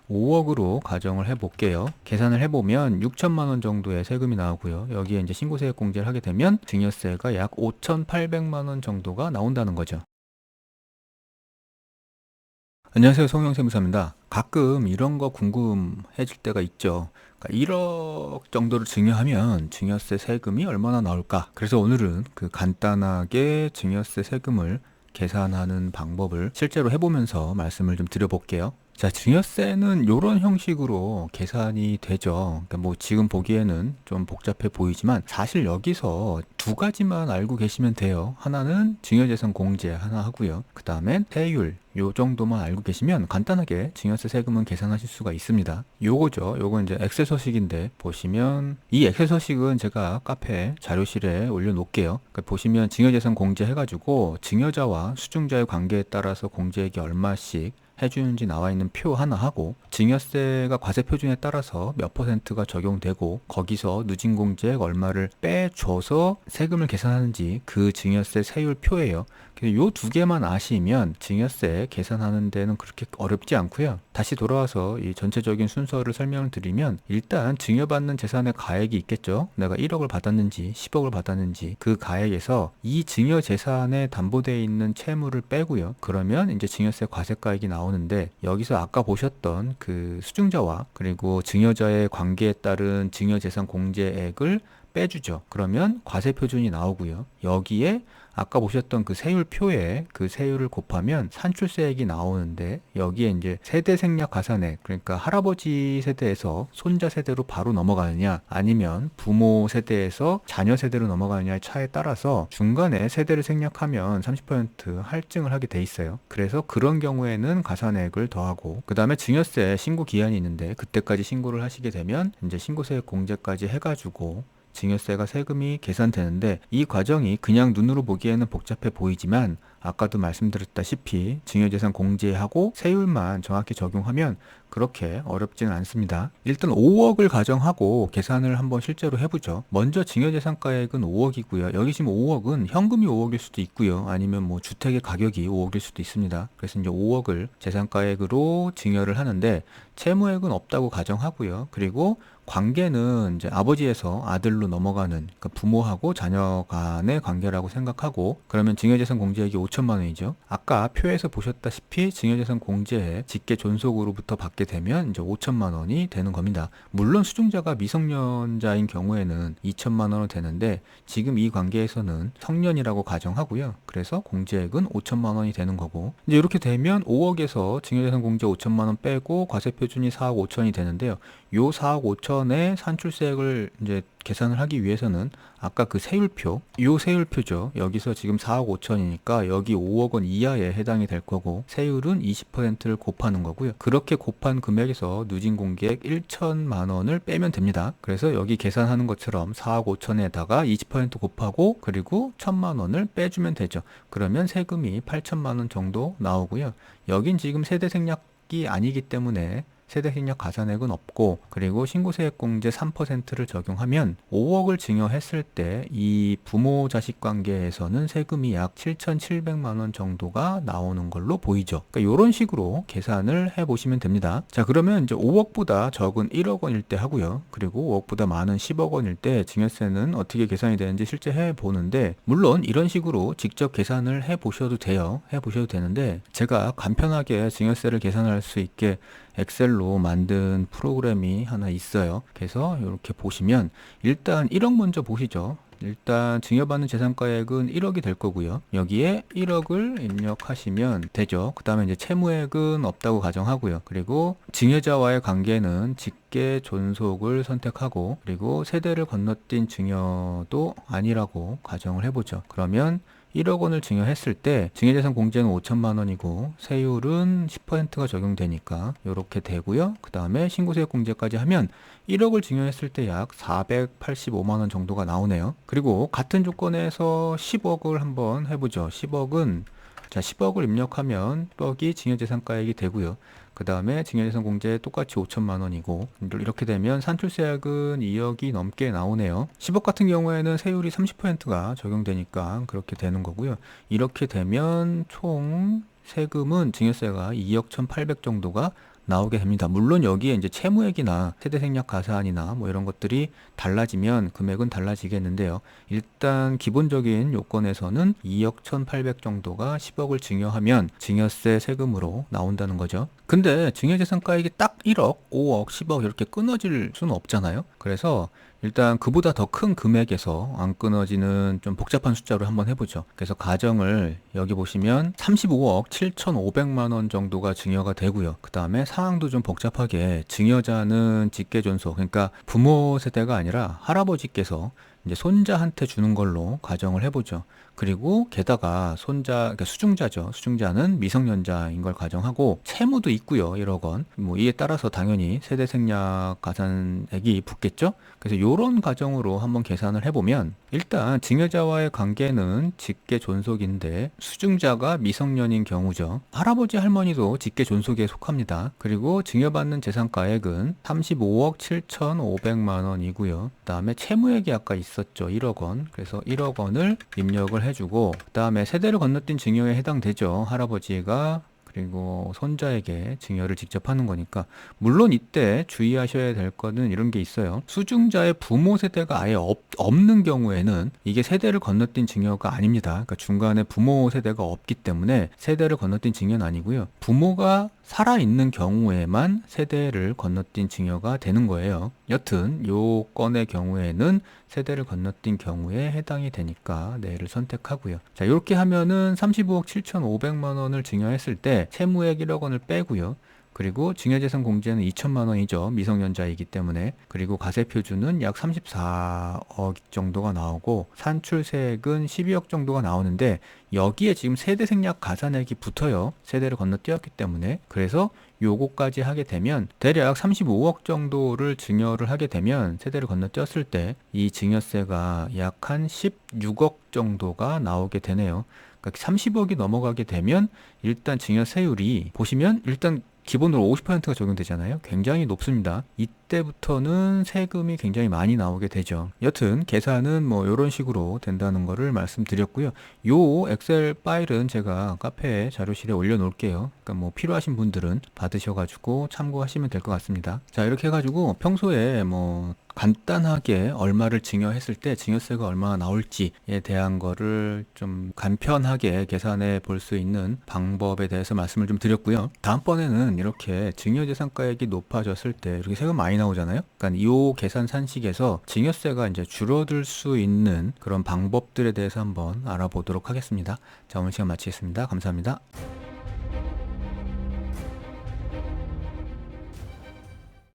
5억으로 가정을 해볼게요. 계산을 해보면 6천만 원 정도의 세금이 나오고요. 여기에 이제 신고세액 공제를 하게 되면 증여세가 약 5,800만 원 정도가 나온다는 거죠. 안녕하세요. 송영세무사입니다. 가끔 이런 거 궁금해질 때가 있죠. 그러니까 1억 정도를 증여하면 증여세 세금이 얼마나 나올까? 그래서 오늘은 그 간단하게 증여세 세금을 계산하는 방법을 실제로 해보면서 말씀을 좀 드려볼게요. 자, 증여세는 이런 형식으로 계산이 되죠. 그러니까 뭐 지금 보기에는 좀 복잡해 보이지만 사실 여기서 두 가지만 알고 계시면 돼요. 하나는 증여재산 공제 하나 하고요. 그 다음엔 세율 요 정도만 알고 계시면 간단하게 증여세 세금은 계산하실 수가 있습니다. 요거죠. 요거 이제 엑셀 서식인데 보시면 이 엑셀 서식은 제가 카페 자료실에 올려놓을게요. 그러니까 보시면 증여재산 공제 해가지고 증여자와 수증자의 관계에 따라서 공제액이 얼마씩 해주는지 나와 있는 표 하나 하고 증여세가 과세 표준에 따라서 몇 퍼센트가 적용되고 거기서 누진공제액 얼마를 빼줘서 세금을 계산하는지 그 증여세 세율 표예요. 요 두 개만 아시면 증여세 계산하는 데는 그렇게 어렵지 않고요. 다시 돌아와서 이 전체적인 순서를 설명을 드리면 일단 증여받는 재산의 가액이 있겠죠. 내가 1억을 받았는지 10억을 받았는지 그 가액에서 이 증여 재산에 담보되어 있는 채무를 빼고요. 그러면 이제 증여세 과세가액이 나오는데 여기서 아까 보셨던 그 수증자와 그리고 증여자의 관계에 따른 증여재산 공제액을 빼주죠. 그러면 과세 표준이 나오고요. 여기에 아까 보셨던 그 세율표에 그 세율을 곱하면 산출세액이 나오는데 여기에 이제 세대 생략 가산액, 그러니까 할아버지 세대에서 손자 세대로 바로 넘어가느냐 아니면 부모 세대에서 자녀 세대로 넘어가느냐의 차에 따라서 중간에 세대를 생략하면 30% 할증을 하게 돼 있어요. 그래서 그런 경우에는 가산액을 더하고 그 다음에 증여세 신고 기한이 있는데 그때까지 신고를 하시게 되면 이제 신고세액 공제까지 해가지고 증여세가 세금이 계산되는데 이 과정이 그냥 눈으로 보기에는 복잡해 보이지만 아까도 말씀드렸다시피 증여재산 공제하고 세율만 정확히 적용하면 그렇게 어렵지는 않습니다. 일단 5억을 가정하고 계산을 한번 실제로 해보죠. 먼저 증여재산가액은 5억이고요. 여기 지금 5억은 현금이 5억일 수도 있고요. 아니면 뭐 주택의 가격이 5억일 수도 있습니다. 그래서 이제 5억을 재산가액으로 증여를 하는데 채무액은 없다고 가정하고요. 그리고 관계는 이제 아버지에서 아들로 넘어가는 그러니까 부모하고 자녀 간의 관계라고 생각하고 그러면 증여재산 공제액이 5천만 원이죠. 아까 표에서 보셨다시피 증여재산 공제액 직계 존속으로부터 받게 되면 이제 5천만 원이 되는 겁니다. 물론 수증자가 미성년자인 경우에는 2천만 원은 되는데 지금 이 관계에서는 성년이라고 가정하고요. 그래서 공제액은 5천만 원이 되는 거고 이제 이렇게 되면 5억에서 증여재산 공제 5천만 원 빼고 과세 표준이 4억 5천이 되는데요. 요 4억 5천의 산출세액을 이제 계산을 하기 위해서는 아까 그 세율표, 요 세율표죠. 여기서 지금 4억 5천이니까 여기 5억 원 이하에 해당이 될 거고 세율은 20%를 곱하는 거고요. 그렇게 곱한 금액에서 누진공제액 1천만 원을 빼면 됩니다. 그래서 여기 계산하는 것처럼 4억 5천에다가 20% 곱하고 그리고 1천만 원을 빼주면 되죠. 그러면 세금이 8천만 원 정도 나오고요. 여긴 지금 세대 생략이 아니기 때문에 세대 생략 가산액은 없고 그리고 신고세액 공제 3%를 적용하면 5억을 증여했을 때 이 부모 자식 관계에서는 세금이 약 7,700만 원 정도가 나오는 걸로 보이죠. 그러니까 이런 식으로 계산을 해 보시면 됩니다. 자, 그러면 이제 5억보다 적은 1억 원일 때 하고요. 그리고 5억보다 많은 10억 원일 때 증여세는 어떻게 계산이 되는지 실제 해 보는데 물론 이런 식으로 직접 계산을 해 보셔도 돼요. 해 보셔도 되는데 제가 간편하게 증여세를 계산할 수 있게 엑셀로 만든 프로그램이 하나 있어요. 그래서 이렇게 보시면 일단 1억 먼저 보시죠. 일단 증여받는 재산가액은 1억이 될 거고요. 여기에 1억을 입력하시면 되죠. 그 다음에 이제 채무액은 없다고 가정하고요. 그리고 증여자와의 관계는 직계 존속을 선택하고 그리고 세대를 건너뛴 증여도 아니라고 가정을 해보죠. 그러면 1억 원을 증여했을 때 증여재산 공제는 5천만 원이고 세율은 10%가 적용되니까 이렇게 되고요. 그 다음에 신고세액 공제까지 하면 1억을 증여했을 때 약 485만 원 정도가 나오네요. 그리고 같은 조건에서 10억을 한번 해보죠. 10억은 자 10억을 입력하면 10억이 증여재산가액이 되고요. 그 다음에 증여재산 공제 똑같이 5천만 원이고 이렇게 되면 산출세액은 2억이 넘게 나오네요. 10억 같은 경우에는 세율이 30%가 적용되니까 그렇게 되는 거고요. 이렇게 되면 총 세금은 증여세가 2억 1,800 정도가 나오게 됩니다. 물론 여기에 이제 채무액이나 세대생략 가산이나 뭐 이런 것들이 달라지면 금액은 달라지겠는데요. 일단 기본적인 요건에서는 2억 1,800 정도가 10억을 증여하면 증여세 세금으로 나온다는 거죠. 근데 증여재산가액이 딱 1억, 5억, 10억 이렇게 끊어질 수는 없잖아요. 그래서 일단 그보다 더 큰 금액에서 안 끊어지는 좀 복잡한 숫자로 한번 해보죠. 그래서 가정을 여기 보시면 35억 7,500만 원 정도가 증여가 되고요. 그 다음에 상황도 좀 복잡하게 증여자는 직계존속, 그러니까 부모 세대가 아니라 할아버지께서 이제 손자한테 주는 걸로 가정을 해보죠. 그리고 게다가 그러니까 수중자죠. 수중자는 미성년자인 걸 가정하고 채무도 있고요. 1억 원. 뭐 이에 따라서 당연히 세대생략 가산액이 붙겠죠. 그래서 이런 가정으로 한번 계산을 해보면 일단 증여자와의 관계는 직계존속인데 수중자가 미성년인 경우죠. 할아버지 할머니도 직계존속에 속합니다. 그리고 증여받는 재산가액은 35억 7,500만 원이고요. 그 다음에 채무액이 아까 있었죠. 1억 원. 그래서 1억 원을 입력을 해주고 그 다음에 세대를 건너뛴 증여에 해당되죠. 할아버지가 그리고 손자에게 증여를 직접 하는 거니까. 물론 이때 주의하셔야 될 거는 이런 게 있어요. 수중자의 부모 세대가 아예 없는 경우에는 이게 세대를 건너뛴 증여가 아닙니다. 그러니까 중간에 부모 세대가 없기 때문에 세대를 건너뛴 증여는 아니고요. 부모가 살아있는 경우에만 세대를 건너뛴 증여가 되는 거예요. 여튼 요 건의 경우에는 세대를 건너뛴 경우에 해당이 되니까 네를 선택하고요. 자, 이렇게 하면은 35억 7,500만 원을 증여했을 때 채무액 1억 원을 빼고요. 그리고 증여재산 공제는 2천만 원이죠. 미성년자이기 때문에. 그리고 가세표준은 약 34억 정도가 나오고 산출세액은 12억 정도가 나오는데 여기에 지금 세대생략 가산액이 붙어요. 세대를 건너뛰었기 때문에. 그래서 요거까지 하게 되면 대략 35억 정도를 증여를 하게 되면 세대를 건너뛰었을 때 이 증여세가 약 한 16억 정도가 나오게 되네요. 그러니까 30억이 넘어가게 되면 일단 증여세율이 보시면 일단 기본으로 50%가 적용되잖아요. 굉장히 높습니다. 이때부터는 세금이 굉장히 많이 나오게 되죠. 여튼 계산은 뭐 이런 식으로 된다는 거를 말씀드렸고요. 요 엑셀 파일은 제가 카페 자료실에 올려놓을게요. 그러니까 뭐 필요하신 분들은 받으셔가지고 참고하시면 될 것 같습니다. 자, 이렇게 해가지고 평소에 뭐 간단하게 얼마를 증여했을 때 증여세가 얼마나 나올지에 대한 거를 좀 간편하게 계산해 볼 수 있는 방법에 대해서 말씀을 좀 드렸고요. 다음번에는 이렇게 증여재산가액이 높아졌을 때 이렇게 세금 많이 나오잖아요. 그러니까 이 계산 산식에서 증여세가 이제 줄어들 수 있는 그런 방법들에 대해서 한번 알아보도록 하겠습니다. 자, 오늘 시간 마치겠습니다. 감사합니다.